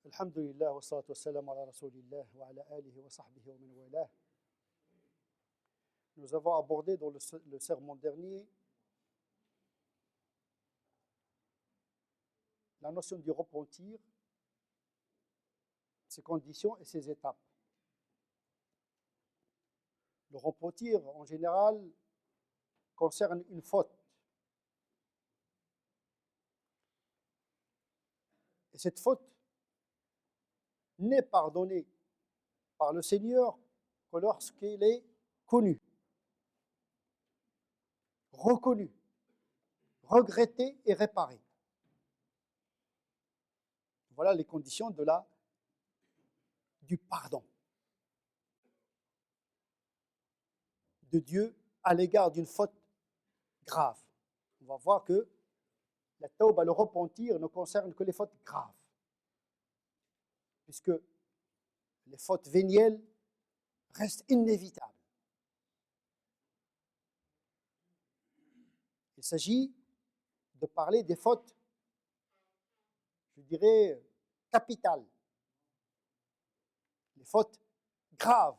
Alhamdulillah wa salatu wa salam ala rasulillah wa ala alihi wa sahbihi wa man walah. Nous avons abordé dans le sermon dernier la notion du repentir, ses conditions et ses étapes. Le repentir, en général, concerne une faute. Et cette faute n'est pardonnée par le Seigneur que lorsqu'elle est connue, reconnue, regrettée et réparée. Voilà les conditions du pardon de Dieu à l'égard d'une faute grave. On va voir que la tauba, le repentir, ne concerne que les fautes graves, puisque les fautes vénielles restent inévitables. Il s'agit de parler des fautes, je dirais, capitales, les fautes graves.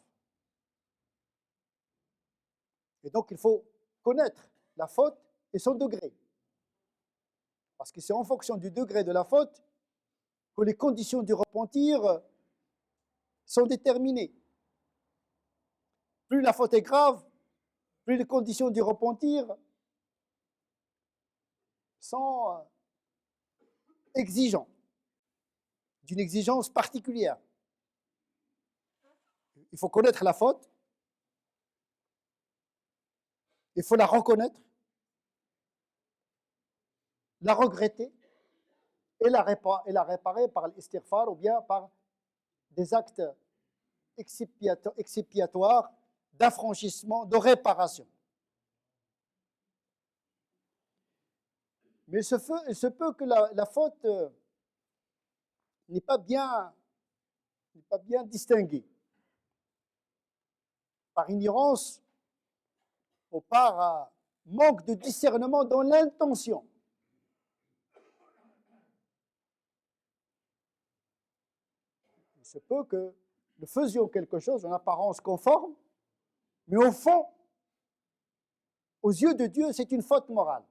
Et donc, il faut connaître la faute et son degré. Parce que c'est en fonction du degré de la faute que les conditions du repentir sont déterminées. Plus la faute est grave, plus les conditions du repentir sont exigeantes, d'une exigence particulière. Il faut connaître la faute, il faut la reconnaître, la regretter et la réparer par l'istighfar ou bien par des actes expiatoires d'affranchissement, de réparation. Mais il se peut que la faute n'est pas bien distinguée, par ignorance ou par manque de discernement dans l'intention. Il se peut que nous faisions quelque chose en apparence conforme, mais au fond, aux yeux de Dieu, c'est une faute morale.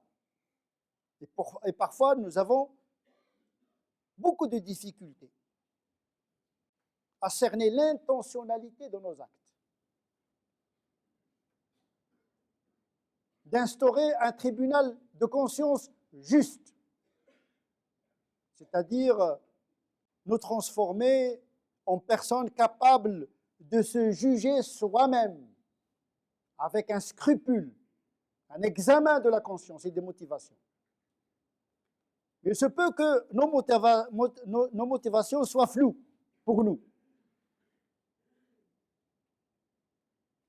Et parfois, nous avons beaucoup de difficultés à cerner l'intentionnalité de nos actes. D'instaurer un tribunal de conscience juste, c'est-à-dire nous transformer en personnes capables de se juger soi-même avec un scrupule, un examen de la conscience et des motivations. Il se peut que nos motivations soient floues pour nous,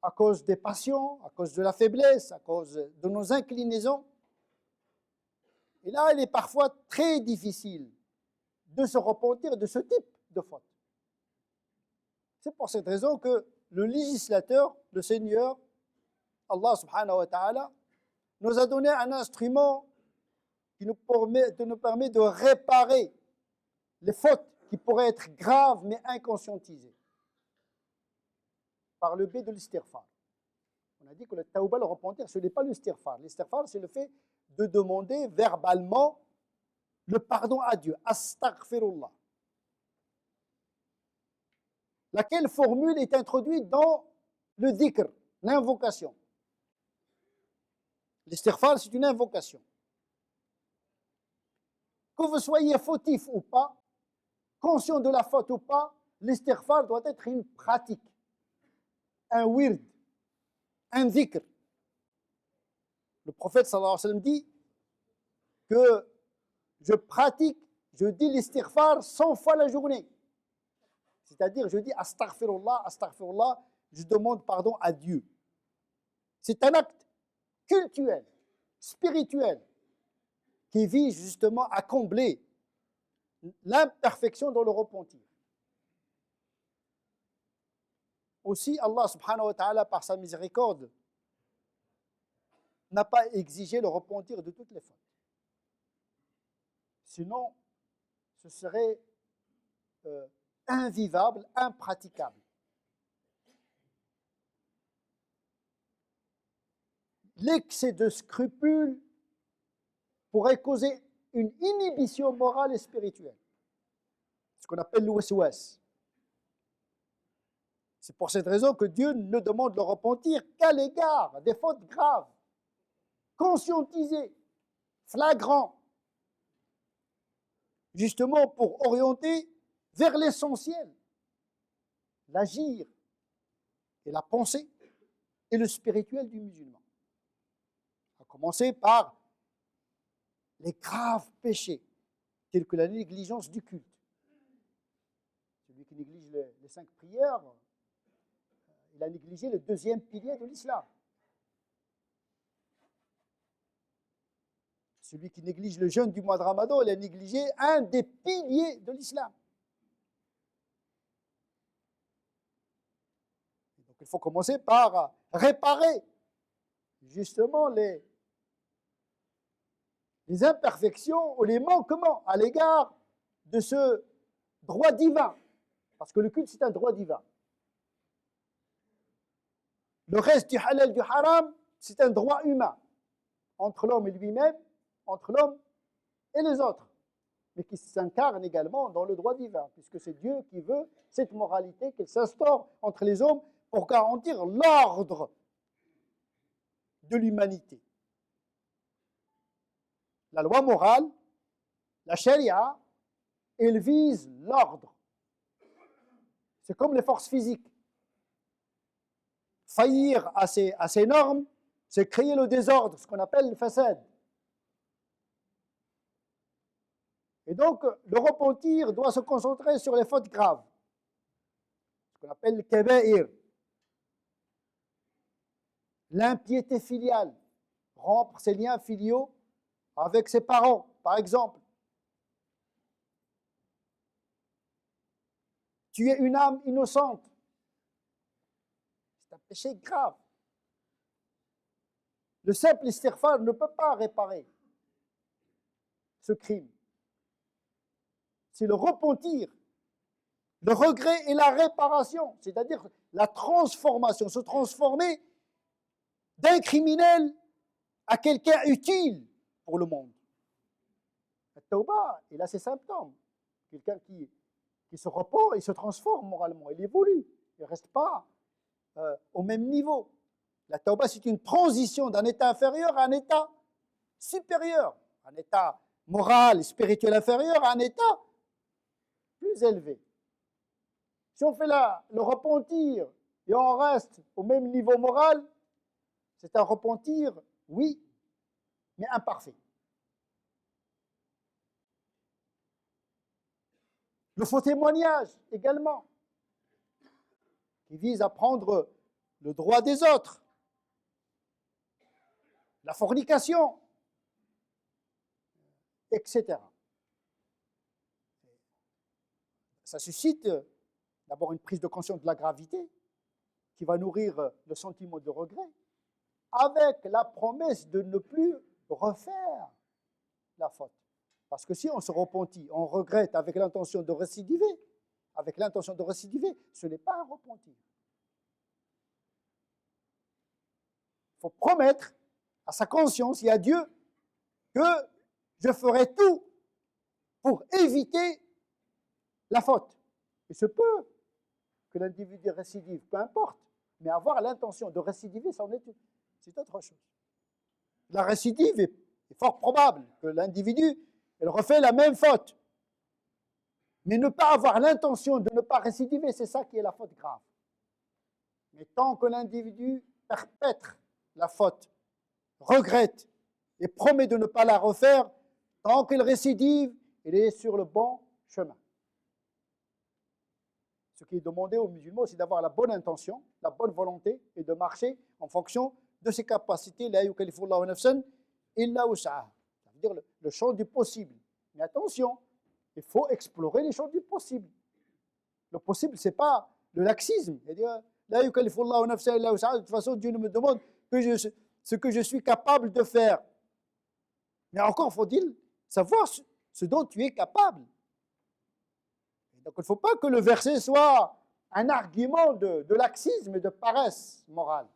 à cause des passions, à cause de la faiblesse, à cause de nos inclinaisons. Et là, il est parfois très difficile de se repentir de ce type de faute. C'est pour cette raison que le législateur, le Seigneur, Allah subhanahu wa ta'ala, nous a donné un instrument qui nous permet de réparer les fautes qui pourraient être graves mais inconscientisées par le biais de l'istighfar. On a dit que le tawba, le repentir, ce n'est pas l'istighfar. L'istighfar, c'est le fait de demander verbalement le pardon à Dieu. Astaghfirullah. Laquelle formule est introduite dans le dhikr, l'invocation. L'istighfar, c'est une invocation. Que vous soyez fautif ou pas, conscient de la faute ou pas, l'istighfar doit être une pratique, un wird, un dhikr. Le prophète sallallahu alayhi wa sallam dit que je dis l'istighfar 100 fois la journée. C'est-à-dire, je dis astaghfirullah, astaghfirullah, je demande pardon à Dieu. C'est un acte cultuel, spirituel, qui vise justement à combler l'imperfection dans le repentir. Aussi, Allah subhanahu wa ta'ala, par sa miséricorde, n'a pas exigé le repentir de toutes les fautes. Sinon, ce serait invivable, impraticable. L'excès de scrupules pourrait causer une inhibition morale et spirituelle, ce qu'on appelle l'ouest-ouest. C'est pour cette raison que Dieu ne demande le repentir qu'à l'égard des fautes graves, conscientisées, flagrantes, justement pour orienter vers l'essentiel, l'agir et la pensée et le spirituel du musulman. À commencer par les graves péchés, tels que la négligence du culte. Celui qui néglige les 5 prières, il a négligé le 2e pilier de l'islam. Celui qui néglige le jeûne du mois de Ramadan, il a négligé un des piliers de l'islam. Donc il faut commencer par réparer justement les imperfections ou les manquements à l'égard de ce droit divin. Parce que le culte, c'est un droit divin. Le reste du halal, du haram, c'est un droit humain entre l'homme et lui-même, entre l'homme et les autres, mais qui s'incarne également dans le droit divin, puisque c'est Dieu qui veut cette moralité qu'elle s'instaure entre les hommes pour garantir l'ordre de l'humanité. La loi morale, la charia, elle vise l'ordre. C'est comme les forces physiques. Faillir à ces normes, c'est créer le désordre, ce qu'on appelle le fasad. Et donc, le repentir doit se concentrer sur les fautes graves, ce qu'on appelle le kaba'ir. L'impiété filiale, rompre ses liens filiaux avec ses parents, par exemple. Tuer une âme innocente, c'est un péché grave. Le simple istighfar ne peut pas réparer ce crime. C'est le repentir, le regret et la réparation, c'est-à-dire la transformation, se transformer d'un criminel à quelqu'un utile pour le monde. Le tawbah, il a ses symptômes. Quelqu'un qui se repent et se transforme moralement, il évolue, il ne reste pas au même niveau. La tawbah, c'est une transition d'un état inférieur à un état supérieur, un état moral et spirituel inférieur à un état plus élevé. Si on fait le repentir et on reste au même niveau moral, c'est un repentir, oui, mais imparfait. Le faux témoignage également, qui vise à prendre le droit des autres. La fornication, etc. Ça suscite d'abord une prise de conscience de la gravité qui va nourrir le sentiment de regret avec la promesse de ne plus refaire la faute. Parce que si on se repentit, on regrette avec l'intention de récidiver, ce n'est pas un repentir. Il faut promettre à sa conscience et à Dieu que je ferai tout pour éviter la faute. Il se peut que l'individu récidive, peu importe, mais avoir l'intention de récidiver, c'est autre chose. La récidive est fort probable que l'individu refait la même faute. Mais ne pas avoir l'intention de ne pas récidiver, c'est ça qui est la faute grave. Mais tant que l'individu perpètre la faute, regrette et promet de ne pas la refaire, tant qu'il récidive, il est sur le bon chemin. Ce qui est demandé aux musulmans, c'est d'avoir la bonne intention, la bonne volonté et de marcher en fonction de ses capacités. La yukallifullahu nafsan illa wus'aha. Ça veut dire le champ du possible. Mais attention, il faut explorer les champs du possible. Le possible, ce n'est pas le laxisme. C'est-à-dire, la yukallifullahu nafsan illa wus'aha. De toute façon, Dieu ne me demande que ce que je suis capable de faire. Mais encore faut-il savoir ce dont tu es capable. Donc il ne faut pas que le verset soit un argument de laxisme et de paresse morale.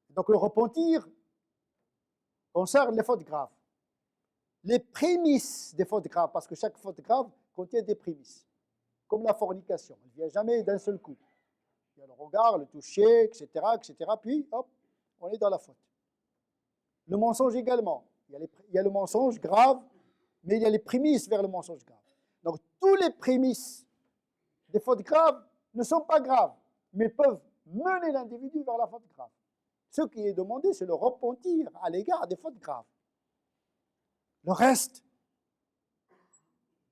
Donc le repentir concerne les fautes graves. Les prémices des fautes graves, parce que chaque faute grave contient des prémices, comme la fornication. Elle ne vient jamais d'un seul coup. Il y a le regard, le toucher, etc., puis hop, on est dans la faute. Le mensonge également. Il y a le mensonge grave, mais il y a les prémices vers le mensonge grave. Donc tous les prémices des fautes graves ne sont pas graves, mais peuvent mener l'individu vers la faute grave. Ce qui est demandé, c'est le repentir à l'égard des fautes graves. Le reste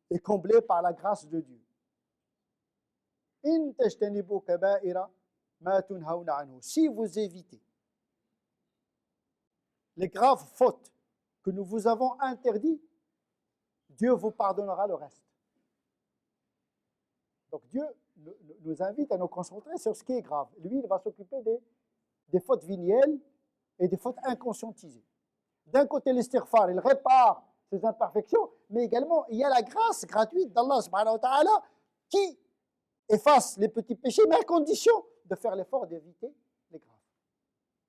est comblé par la grâce de Dieu. Si vous évitez les graves fautes que nous vous avons interdites, Dieu vous pardonnera le reste. Donc Dieu nous invite à nous concentrer sur ce qui est grave. Lui, il va s'occuper des fautes venielles et des fautes inconscientisées. D'un côté, l'istighfar, il répare ses imperfections, mais également, il y a la grâce gratuite d'Allah subhanahu wa ta'ala qui efface les petits péchés, mais à condition de faire l'effort d'éviter les graves.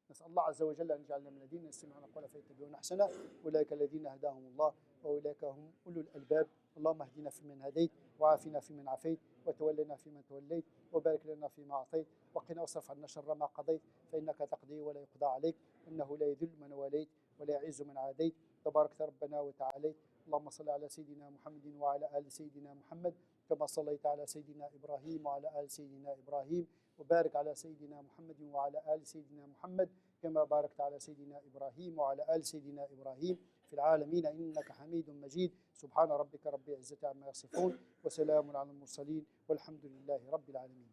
نسأل الله عز وجل أن يجعلنا من الذين يستمعون القول فيتبعون أحسنه أولئك الذين هداهم الله وأولئك هم أولو الألباب اللهم اهدنا فيمن هديت وعافنا فيمن عافيت وتولنا فيمن توليت وبارك لنا فيما أعطيت وقنا واصرف عنا شر ما قضيت فإنك تقضي ولا يقضى عليك إنه لا يذل من واليت ولا يعز من عاديت تبارك ربنا وتعاليت اللهم صل على سيدنا محمد وعلى آل سيدنا محمد كما صليت على سيدنا إبراهيم وعلى آل سيدنا إبراهيم وبارك على سيدنا محمد وعلى آل سيدنا محمد كما باركت على سيدنا إبراهيم وعلى آل سيدنا إبراهيم في العالمين إنك حميد مجيد سبحان ربك رب العزة عما يصفون وسلام على المرسلين والحمد لله رب العالمين.